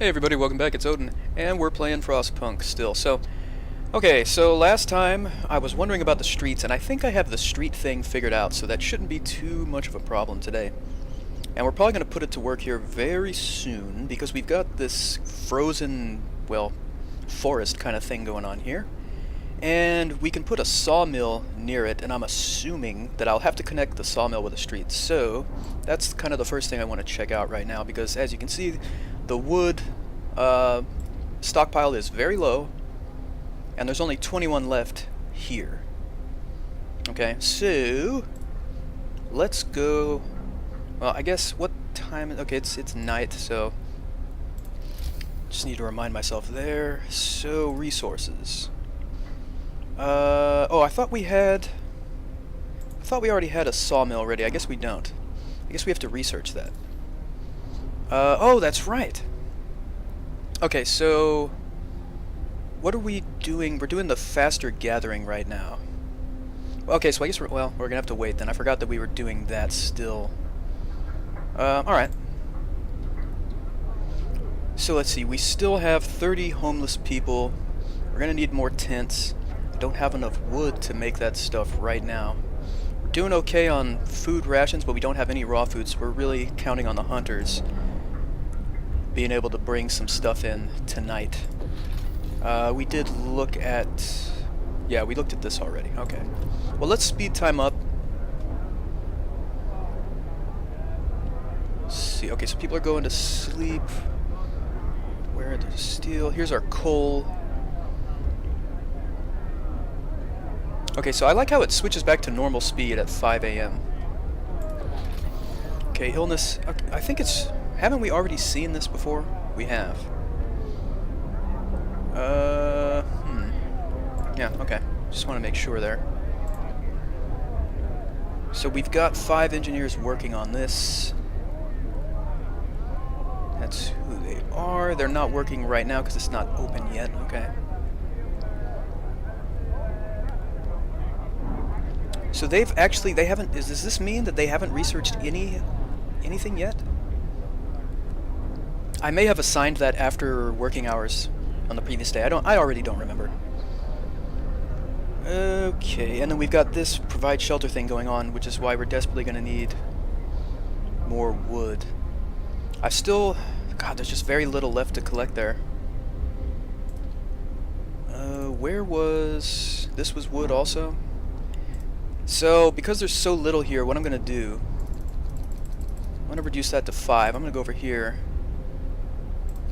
Hey everybody, welcome back, it's Odin, and we're playing Frostpunk still. So last time I was wondering about the streets, and I think I have the street thing figured out, so that shouldn't be too much of a problem today. And we're probably going to put it to work here very soon, because we've got this frozen, well, forest kind of thing going on here. And we can put a sawmill near it, and I'm assuming that I'll have to connect the sawmill with the street. So that's kind of the first thing I want to check out right now, because as you can see, the wood stockpile is very low, and there's only 21 left here. Okay, so let's go. Well, I guess what time? Okay, it's night, so just need to remind myself there. So resources. Oh, I thought we already had a sawmill ready. I guess we don't. I guess we have to research that. Oh, that's right. Okay, so what are we doing? We're doing the faster gathering right now. Okay, so I guess we're gonna have to wait then. I forgot that we were doing that still. Alright. So let's see, we still have 30 homeless people. We're gonna need more tents. I don't have enough wood to make that stuff right now. We're doing okay on food rations, but we don't have any raw food, so we're really counting on the hunters being able to bring some stuff in tonight. We did look at... Yeah, we looked at this already. Okay. Well, let's speed time up. Let's see. Okay, so people are going to sleep. Where the steel? Here's our coal. Okay, so I like how it switches back to normal speed at 5 a.m. Okay, illness. Okay, I think it's... Haven't we already seen this before? We have. Yeah, okay. Just want to make sure there. So we've got 5 engineers working on this. That's who they are. They're not working right now because it's not open yet. Okay. So they haven't, does this mean that they haven't researched anything yet? I may have assigned that after working hours on the previous day. I already don't remember. Okay, and then we've got this provide shelter thing going on, which is why we're desperately going to need more wood. God, there's just very little left to collect there. This was wood also? So, because there's so little here, what I'm going to do, I'm going to reduce that to 5. I'm going to go over here,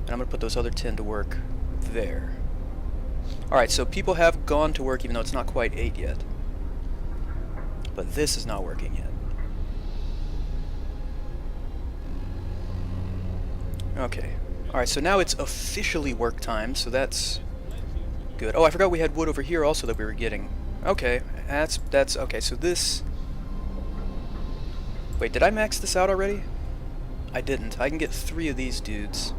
and I'm going to put those other 10 to work there. Alright, so people have gone to work even though it's not quite 8 yet. But this is not working yet. Okay. Alright, so now it's officially work time, so that's good. Oh, I forgot we had wood over here also that we were getting. Okay, that's okay, so this... Wait, did I max this out already? I didn't. I can get 3 of these dudes.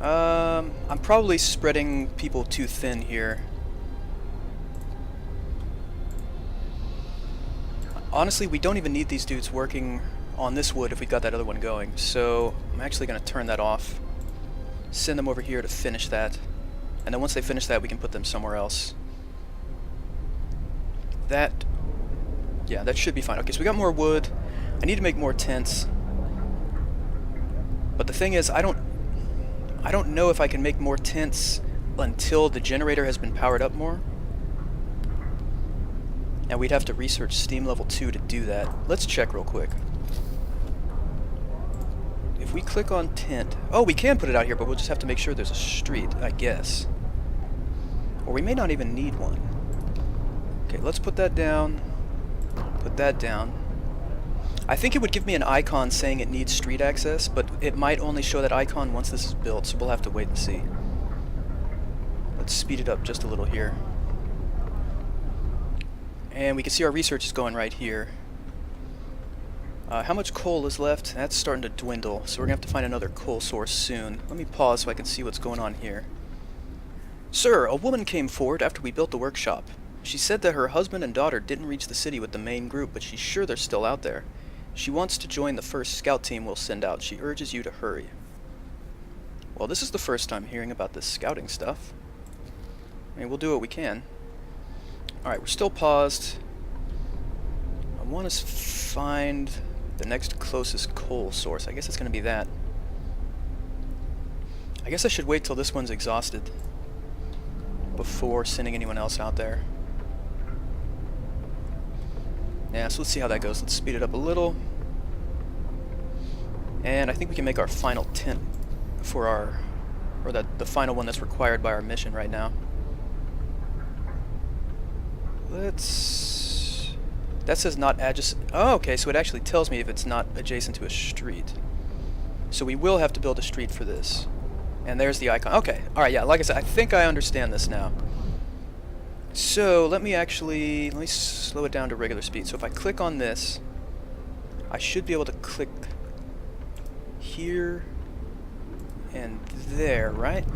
I'm probably spreading people too thin here. Honestly, we don't even need these dudes working on this wood if we got that other one going, so I'm actually going to turn that off. Send them over here to finish that. And then once they finish that, we can put them somewhere else. Yeah, that should be fine. Okay, so we got more wood. I need to make more tents. But the thing is, I don't know if I can make more tents until the generator has been powered up more. And we'd have to research Steam Level 2 to do that. Let's check real quick. If we click on tent... Oh, we can put it out here, but we'll just have to make sure there's a street, I guess. Or we may not even need one. Okay, let's put that down. Put that down. I think it would give me an icon saying it needs street access, but it might only show that icon once this is built, so we'll have to wait and see. Let's speed it up just a little here. And we can see our research is going right here. How much coal is left? That's starting to dwindle, so we're going to have to find another coal source soon. Let me pause so I can see what's going on here. Sir, a woman came forward after we built the workshop. She said that her husband and daughter didn't reach the city with the main group, but she's sure they're still out there. She wants to join the first scout team we'll send out. She urges you to hurry. Well, this is the first time hearing about this scouting stuff. I mean, we'll do what we can. Alright, we're still paused. I want to find the next closest coal source. I guess it's going to be that. I guess I should wait till this one's exhausted before sending anyone else out there. Yeah, so let's see how that goes. Let's speed it up a little. And I think we can make our final tent for our, or the final one that's required by our mission right now. Let's, that says not adjacent. Oh, okay, so it actually tells me if it's not adjacent to a street. So we will have to build a street for this. And there's the icon. Okay, alright, yeah, like I said, I think I understand this now. So, let me slow it down to regular speed. So if I click on this, I should be able to click here and there, right?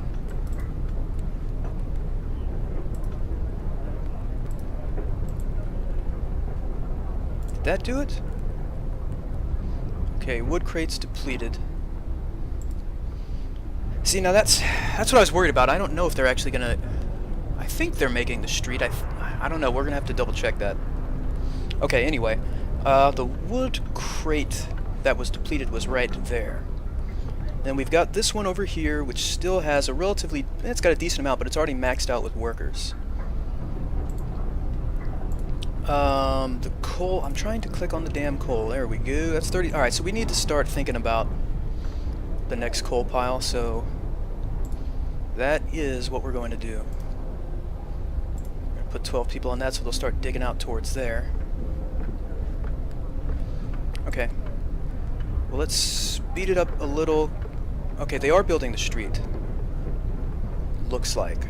Did that do it? Okay, wood crates depleted. See, now that's what I was worried about. I don't know if they're actually gonna... I think they're making the street. I don't know. We're gonna have to double check that. Okay, anyway. The wood crate that was depleted was right there. Then we've got this one over here, which still has a relatively... It's got a decent amount, but it's already maxed out with workers. The coal... I'm trying to click on the damn coal. There we go. That's 30... Alright, so we need to start thinking about the next coal pile, so that is what we're going to do. We're going to put 12 people on that, so they'll start digging out towards there. Okay. Well, let's speed it up a little. Okay, they are building the street. Looks like.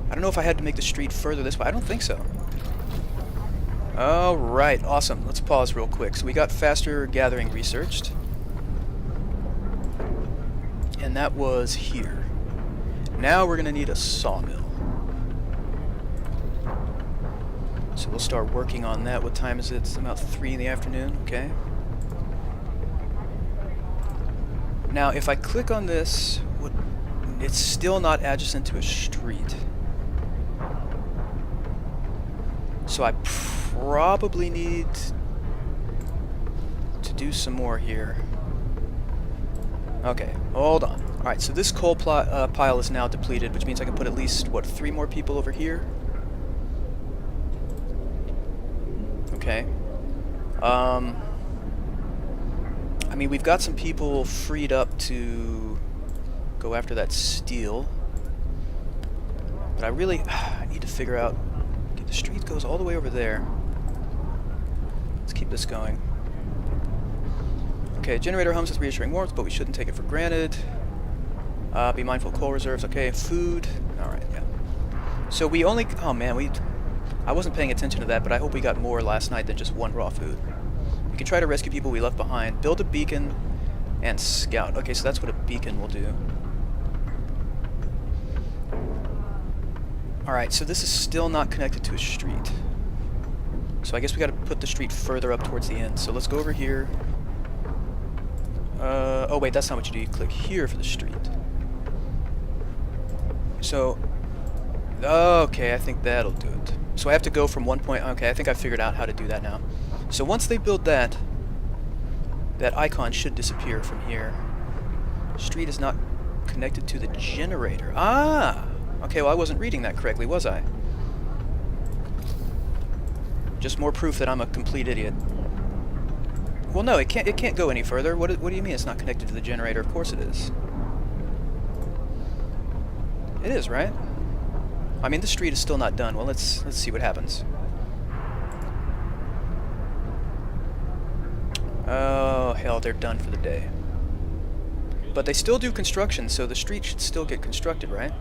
I don't know if I had to make the street further this way. I don't think so. Alright, awesome. Let's pause real quick. So we got faster gathering researched. And that was here. Now we're going to need a sawmill. So we'll start working on that. What time is it? It's about 3 in the afternoon. Okay. Now, if I click on this, it's still not adjacent to a street. So I probably need to do some more here. Okay, hold on. Alright, so this coal pile is now depleted, which means I can put at least, what, 3 more people over here? Okay. I mean, we've got some people freed up to go after that steel. But I really... I need to figure out... Okay, the street goes all the way over there. Let's keep this going. Okay, generator hums with reassuring warmth, but we shouldn't take it for granted. Be mindful of coal reserves. Okay, food. Alright, yeah. So we only... Oh man, I wasn't paying attention to that, but I hope we got more last night than just 1 raw food. We can try to rescue people we left behind. Build a beacon and scout. Okay, so that's what a beacon will do. Alright, so this is still not connected to a street. So I guess we gotta put the street further up towards the end. So let's go over here. Oh wait, that's not what you do. You click here for the street. So, okay, I think that'll do it. So I have to go from one point... Okay, I think I figured out how to do that now. So once they build that, that icon should disappear from here. Street is not connected to the generator. Ah! Okay, well I wasn't reading that correctly, was I? Just more proof that I'm a complete idiot. Well, no, it can't go any further. What do you mean it's not connected to the generator? Of course it is. It is, right? I mean, the street is still not done. Well, let's see what happens. Oh, hell, they're done for the day. But they still do construction, so the street should still get constructed, right?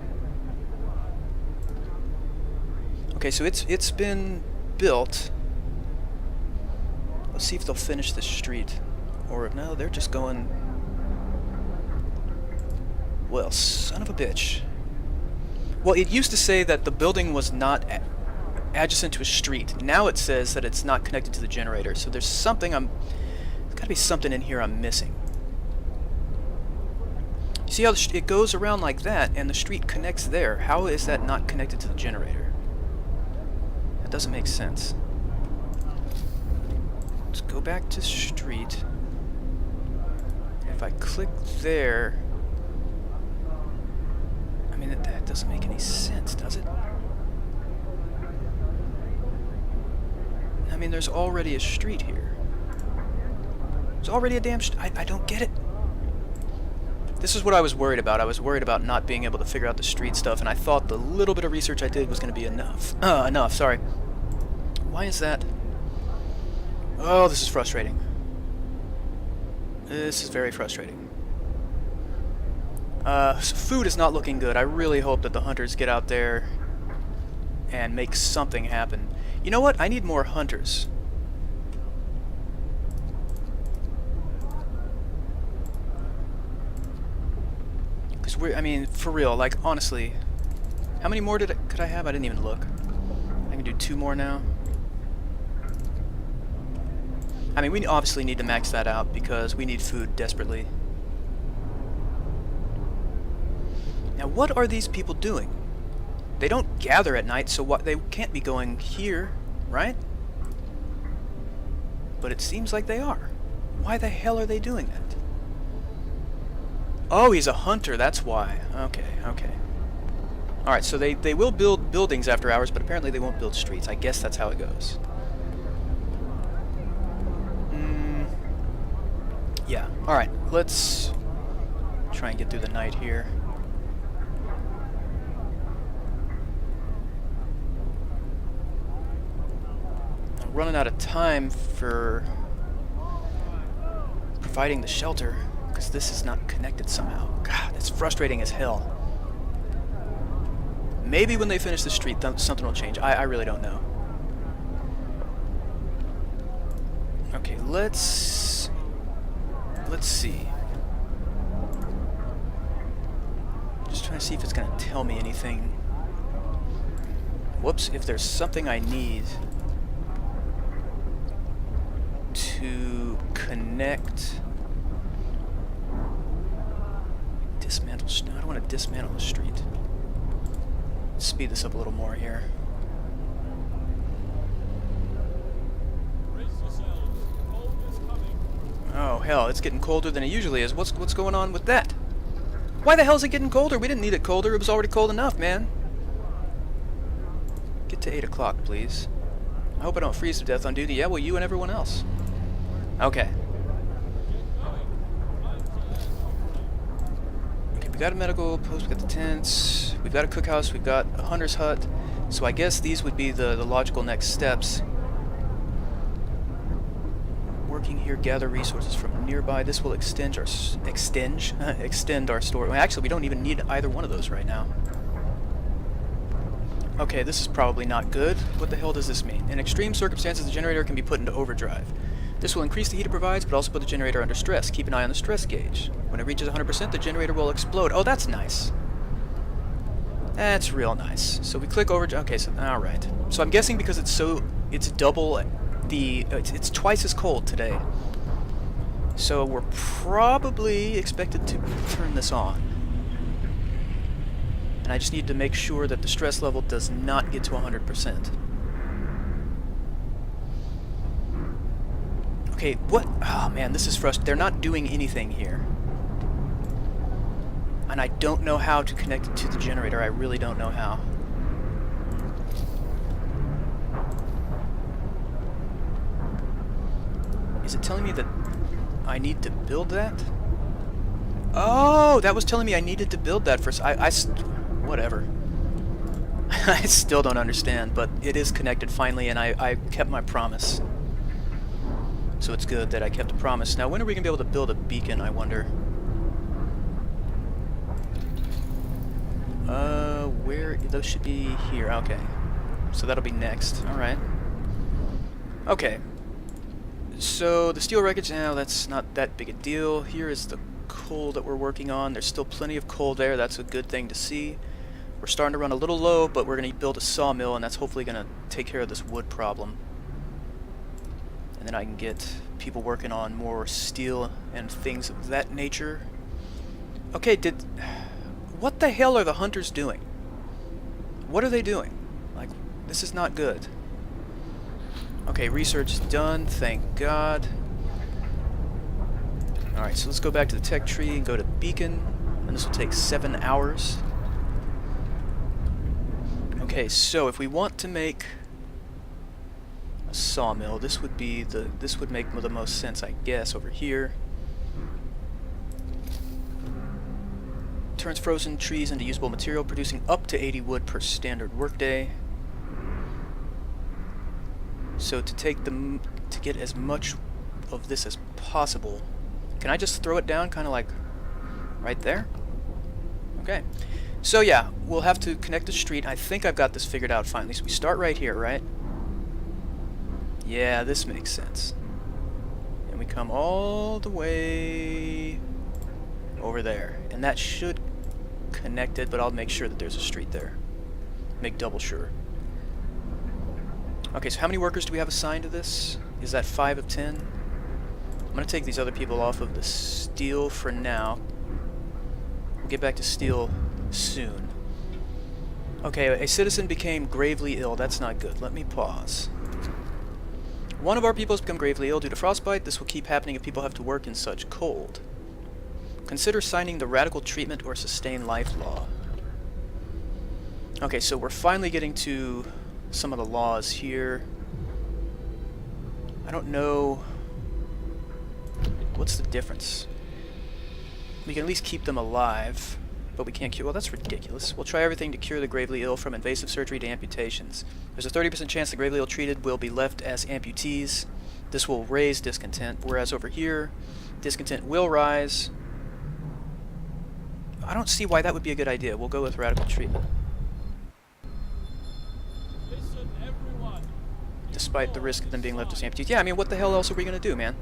Okay, so it's been built. Let's see if they'll finish this street. Or, no, they're just going... Well, son of a bitch. Well, it used to say that the building was not adjacent to a street. Now it says that it's not connected to the generator. So there's something there's gotta be something in here I'm missing. See how it goes around like that, and the street connects there. How is that not connected to the generator? That doesn't make sense. Let's go back to street. If I click there... I mean, that doesn't make any sense, does it? I mean, there's already a street here. There's already a damn I don't get it. This is what I was worried about. I was worried about not being able to figure out the street stuff, and I thought the little bit of research I did was going to be enough. Sorry. Why is that? Oh, this is frustrating. This is very frustrating. So food is not looking good. I really hope that the hunters get out there and make something happen. You know what? I need more hunters. Because I mean, for real, like, honestly, how many more could I have? I didn't even look. I can do 2 more now. I mean, we obviously need to max that out because we need food desperately. Now, what are these people doing? They don't gather at night, so what? They can't be going here, right? But it seems like they are. Why the hell are they doing that? Oh, he's a hunter, that's why. Okay, okay. Alright, so they will build buildings after hours, but apparently they won't build streets. I guess that's how it goes. Yeah, alright, let's try and get through the night here. I'm running out of time for providing the shelter, because this is not connected somehow. God, that's frustrating as hell. Maybe when they finish the street, something will change. I really don't know. Okay, let's see. Just trying to see if it's going to tell me anything. Whoops, if there's something I need to connect... Dismantle... I don't want to dismantle the street. Let's speed this up a little more here. Oh hell, it's getting colder than it usually is. What's going on with that? Why the hell is it getting colder? We didn't need it colder. It was already cold enough, man. Get to 8 o'clock, please. I hope I don't freeze to death on duty. Yeah, well, you and everyone else. Okay. Okay, we got a medical post, we got the tents, we've got a cookhouse, we've got a hunter's hut. So I guess these would be the logical next steps. Working here, gather resources from nearby. This will extend our extend our store. Well, actually, we don't even need either one of those right now. Okay, this is probably not good. What the hell does this mean? In extreme circumstances, the generator can be put into overdrive. This will increase the heat it provides, but also put the generator under stress. Keep an eye on the stress gauge. When it reaches 100%, the generator will explode. Oh, that's nice. That's real nice. So we click overdrive. Okay, so alright. So I'm guessing because it's double it's twice as cold today. So we're probably expected to turn this on. And I just need to make sure that the stress level does not get to 100%. Okay, what? Oh man, this is frustrating. They're not doing anything here. And I don't know how to connect it to the generator. I really don't know how. Is it telling me that I need to build that? Oh, that was telling me I needed to build that first. Whatever. I still don't understand, but it is connected finally, and I kept my promise. So it's good that I kept the promise. Now, when are we going to be able to build a beacon, I wonder? Where? Those should be here. Okay. So that'll be next. Alright. Okay. So, the steel wreckage, now that's not that big a deal. Here is the coal that we're working on. There's still plenty of coal there. That's a good thing to see. We're starting to run a little low, but we're going to build a sawmill, and that's hopefully going to take care of this wood problem. And then I can get people working on more steel and things of that nature. Okay, what the hell are the hunters doing? What are they doing? Like, this is not good. Okay, research is done, thank God. Alright, so let's go back to the tech tree and go to Beacon, and this will take 7 hours. Okay, so if we want to make a sawmill, this would make the most sense, I guess, over here. Turns frozen trees into usable material, producing up to 80 wood per standard workday. So to get as much of this as possible, can I just throw it down kind of like right there? Okay. So yeah, we'll have to connect the street. I think I've got this figured out finally. So we start right here, right? Yeah, this makes sense. And we come all the way over there. And that should connect it, but I'll make sure that there's a street there. Make double sure. Okay, so how many workers do we have assigned to this? Is that 5 of 10? I'm going to take these other people off of the steel for now. We'll get back to steel soon. Okay, a citizen became gravely ill. That's not good. Let me pause. One of our people has become gravely ill due to frostbite. This will keep happening if people have to work in such cold. Consider signing the radical treatment or sustain life law. Okay, so we're finally getting to some of the laws here. I don't know what's the difference. We can at least keep them alive, but we can't cure. Well, that's ridiculous. We'll try everything to cure the gravely ill, from invasive surgery to amputations. There's a 30% chance the gravely ill treated will be left as amputees. This will raise discontent, whereas over here, discontent will rise. I don't see why that would be a good idea. We'll go with radical treatment. Despite the risk of them being left as amputees. Yeah, I mean, what the hell else are we going to do, man?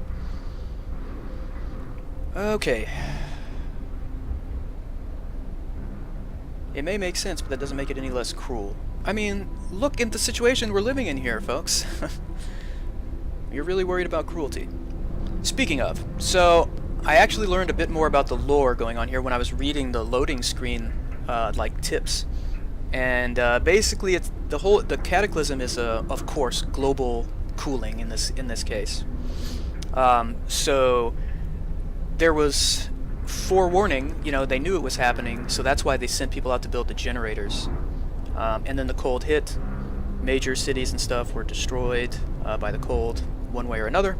Okay. It may make sense, but that doesn't make it any less cruel. I mean, look at the situation we're living in here, folks. You're really worried about cruelty. Speaking of, so I actually learned a bit more about the lore going on here when I was reading the loading screen, like, tips. And basically, it's the cataclysm is, of course, global cooling in this case. So there was forewarning. You know, they knew it was happening, so that's why they sent people out to build the generators. And then the cold hit. Major cities and stuff were destroyed by the cold, one way or another.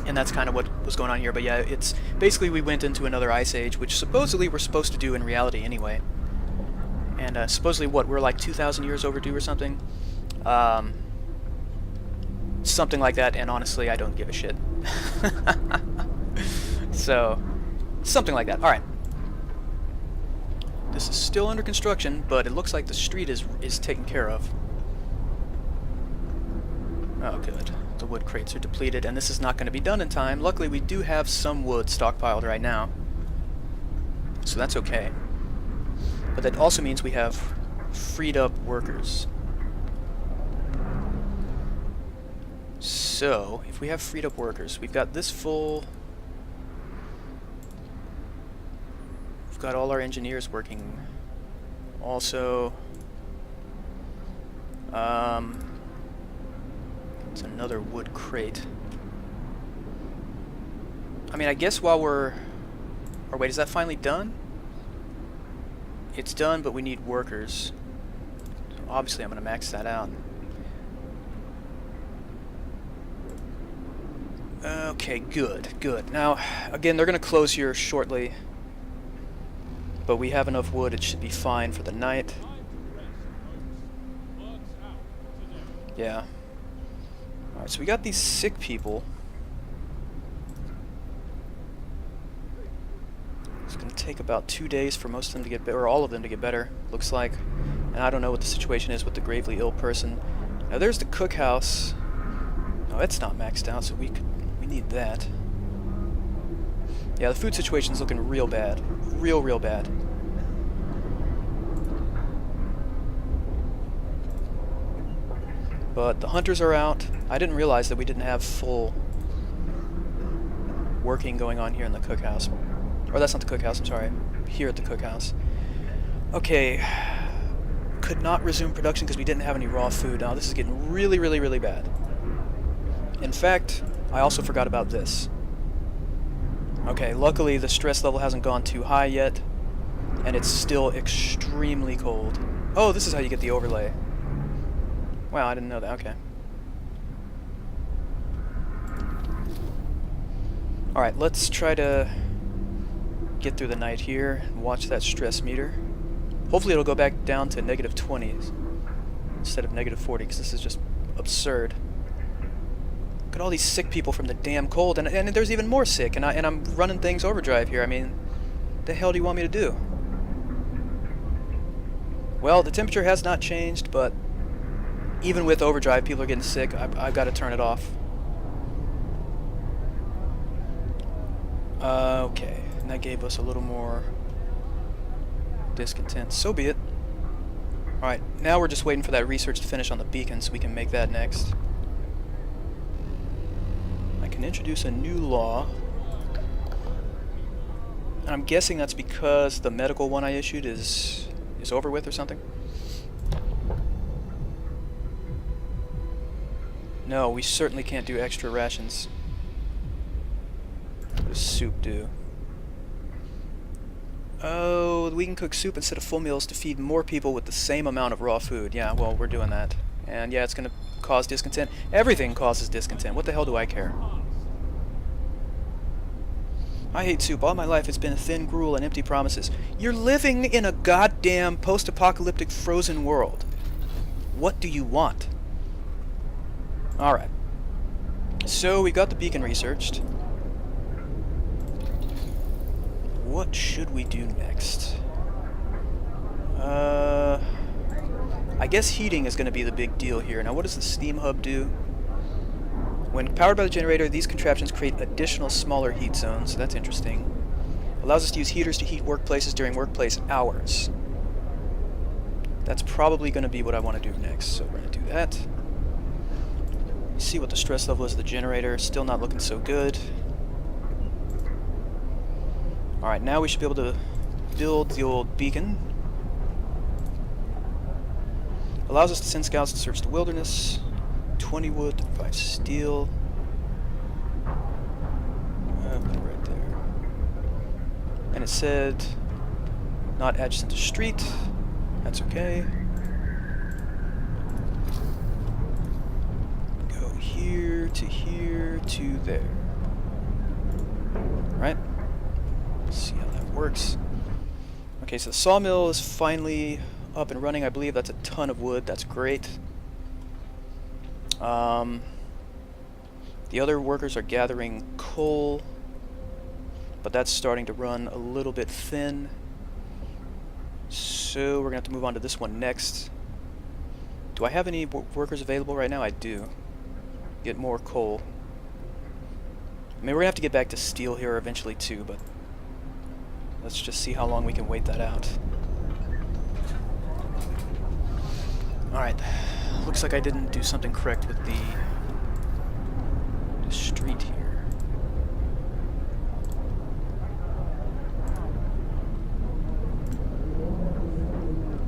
And that's kind of what was going on here. But yeah, it's basically we went into another ice age, which supposedly we're supposed to do in reality anyway. And supposedly, we're like 2,000 years overdue or something? Something like that, and honestly, I don't give a shit. So, something like that. Alright. This is still under construction, but it looks like the street is taken care of. Oh, good. The wood crates are depleted, and this is not going to be done in time. Luckily, we do have some wood stockpiled right now. So that's okay. But that also means we have freed up workers. So, if we have freed up workers, we've got this full. We've got all our engineers working. Also, it's another wood crate. I mean, I guess while we're. Or wait, is that finally done? It's done, but we need workers. So obviously, I'm going to max that out. Okay, good, good. Now, again, they're going to close here shortly. But we have enough wood, it should be fine for the night. Yeah. Alright, so we got these sick people. It's going to take about 2 days for most of them to get better, or all of them to get better, looks like. And I don't know what the situation is with the gravely ill person. Now there's the cookhouse. Oh, it's not maxed out, so we need that. Yeah, the food situation's looking real bad. Real bad. But the hunters are out. I didn't realize that we didn't have full working going on here in the cookhouse. Or that's not the cookhouse, I'm sorry. Here at the cookhouse. Okay. Could not resume production because we didn't have any raw food. Now this is getting really, really, really bad. In fact, I also forgot about this. Okay, luckily the stress level hasn't gone too high yet, and it's still extremely cold. Oh, this is how you get the overlay. Wow, I didn't know that. Okay. Alright, let's try to get through the night here and watch that stress meter. Hopefully it'll go back down to negative 20s instead of negative 40, because this is just absurd. Look at all these sick people from the damn cold, and there's even more sick, and I'm running things overdrive here. I mean, what the hell do you want me to do? Well, the temperature has not changed, but even with overdrive, people are getting sick. I've got to turn it off. Okay, and that gave us a little more discontent. So be it. Alright, now we're just waiting for that research to finish on the beacon so we can make that next. I can introduce a new law. And I'm guessing that's because the medical one I issued is over with or something. No, we certainly can't do extra rations. What does soup do? Oh, we can cook soup instead of full meals to feed more people with the same amount of raw food. Yeah, well, we're doing that. And yeah, it's going to cause discontent. Everything causes discontent. What the hell do I care? I hate soup. All my life it's been thin gruel and empty promises. You're living in a goddamn post-apocalyptic frozen world. What do you want? Alright. So, we got the beacon researched. What should we do next? I guess heating is going to be the big deal here. Now, what does the steam hub do? When powered by the generator, these contraptions create additional smaller heat zones. That's interesting. Allows us to use heaters to heat workplaces during workplace hours. That's probably going to be what I want to do next, so we're going to do that. See what the stress level is of the generator. Still not looking so good. Alright, now we should be able to build the old beacon. Allows us to send scouts to search the wilderness. 20 wood, 5 steel. Put it right there. And it said not adjacent to street. That's okay. Go here to there. Right? See how that works. Okay, so the sawmill is finally up and running. I believe that's a ton of wood. That's great. The other workers are gathering coal, but that's starting to run a little bit thin. So we're going to have to move on to this one next. Do I have any workers available right now? I do. Get more coal. I mean, we're going to have to get back to steel here eventually too, but let's just see how long we can wait that out. Alright. Looks like I didn't do something correct with the street here.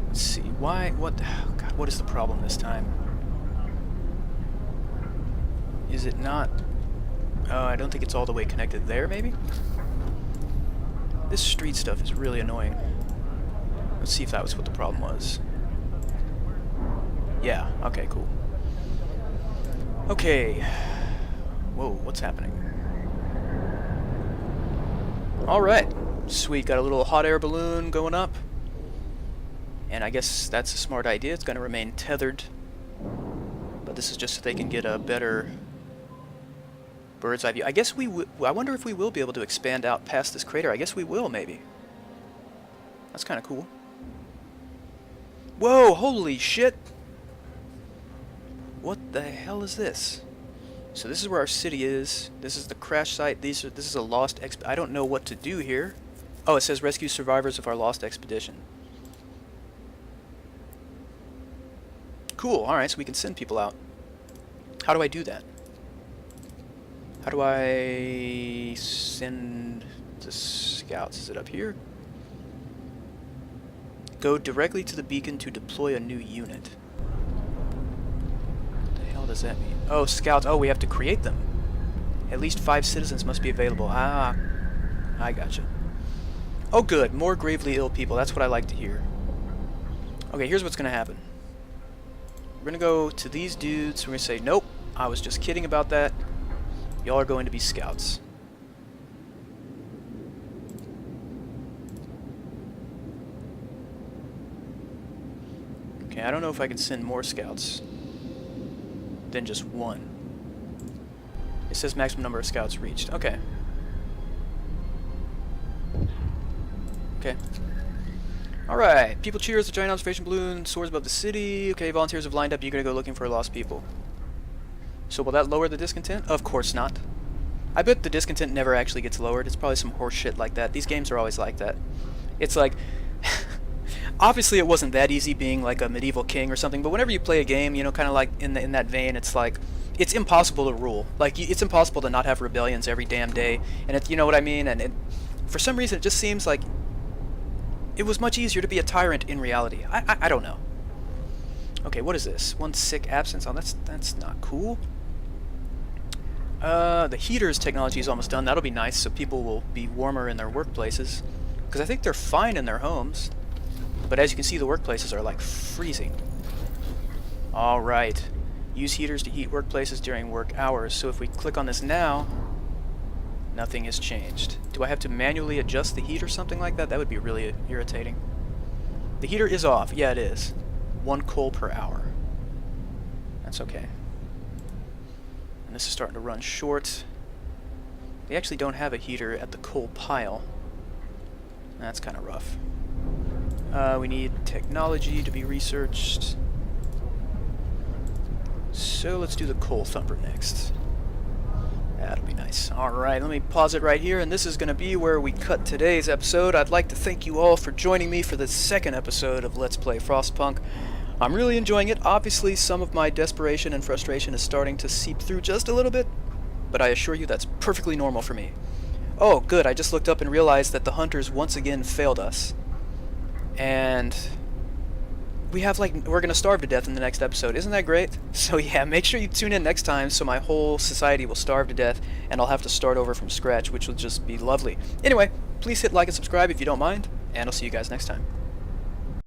Let's see. Why? What? Oh God, what is the problem this time? Is it not? Oh, I don't think it's all the way connected there, maybe? This street stuff is really annoying. Let's see if that was what the problem was. Yeah, okay, cool. Okay. Whoa, what's happening? Alright. Sweet, got a little hot air balloon going up. And I guess that's a smart idea. It's going to remain tethered. But this is just so they can get a better bird's eye view. I guess I wonder if we will be able to expand out past this crater. I guess we will, maybe. That's kind of cool. Whoa, holy shit! What the hell is this? So this is where our city is. This is the crash site. This is a lost I don't know what to do here. Oh, it says rescue survivors of our lost expedition. Cool, alright, so we can send people out. How do I do that? How do I send The scouts, is it up here? Go directly to the beacon to deploy a new unit. What the hell does that mean? Oh, scouts. Oh, we have to create them. At least 5 citizens must be available. Ah, I gotcha. Oh, good. More gravely ill people. That's what I like to hear. Okay, here's what's going to happen. We're going to go to these dudes. We're going to say, nope, I was just kidding about that. Y'all are going to be scouts. Okay, I don't know if I can send more scouts than just one. It says maximum number of scouts reached. Okay. Okay. Alright. People cheers, the giant observation balloon soars above the city. Okay, volunteers have lined up. You're gonna go looking for lost people. So will that lower the discontent? Of course not. I bet the discontent never actually gets lowered. It's probably some horse shit like that. These games are always like that. It's like... obviously it wasn't that easy being like a medieval king or something, but whenever you play a game, you know, kind of like in that vein, it's like... it's impossible to rule. Like, it's impossible to not have rebellions every damn day. And it's, you know what I mean? And for some reason, it just seems like it was much easier to be a tyrant in reality. I don't know. Okay, what is this? 1 sick absence. Oh, that's not cool. The heaters technology is almost done. That'll be nice, so people will be warmer in their workplaces. Because I think they're fine in their homes. But as you can see, the workplaces are like freezing. Alright. Use heaters to heat workplaces during work hours. So if we click on this now, nothing has changed. Do I have to manually adjust the heat or something like that? That would be really irritating. The heater is off. Yeah, it is. 1 coal per hour. That's okay. And this is starting to run short. They actually don't have a heater at the coal pile. That's kind of rough. We need technology to be researched. So let's do the coal thumper next. That'll be nice. Alright, let me pause it right here, and this is going to be where we cut today's episode. I'd like to thank you all for joining me for the second episode of Let's Play Frostpunk. I'm really enjoying it. Obviously, some of my desperation and frustration is starting to seep through just a little bit, but I assure you that's perfectly normal for me. Oh, good, I just looked up and realized that the hunters once again failed us. And we're gonna starve to death in the next episode. Isn't that great? So yeah, make sure you tune in next time so my whole society will starve to death and I'll have to start over from scratch, which will just be lovely. Anyway, please hit like and subscribe if you don't mind, and I'll see you guys next time.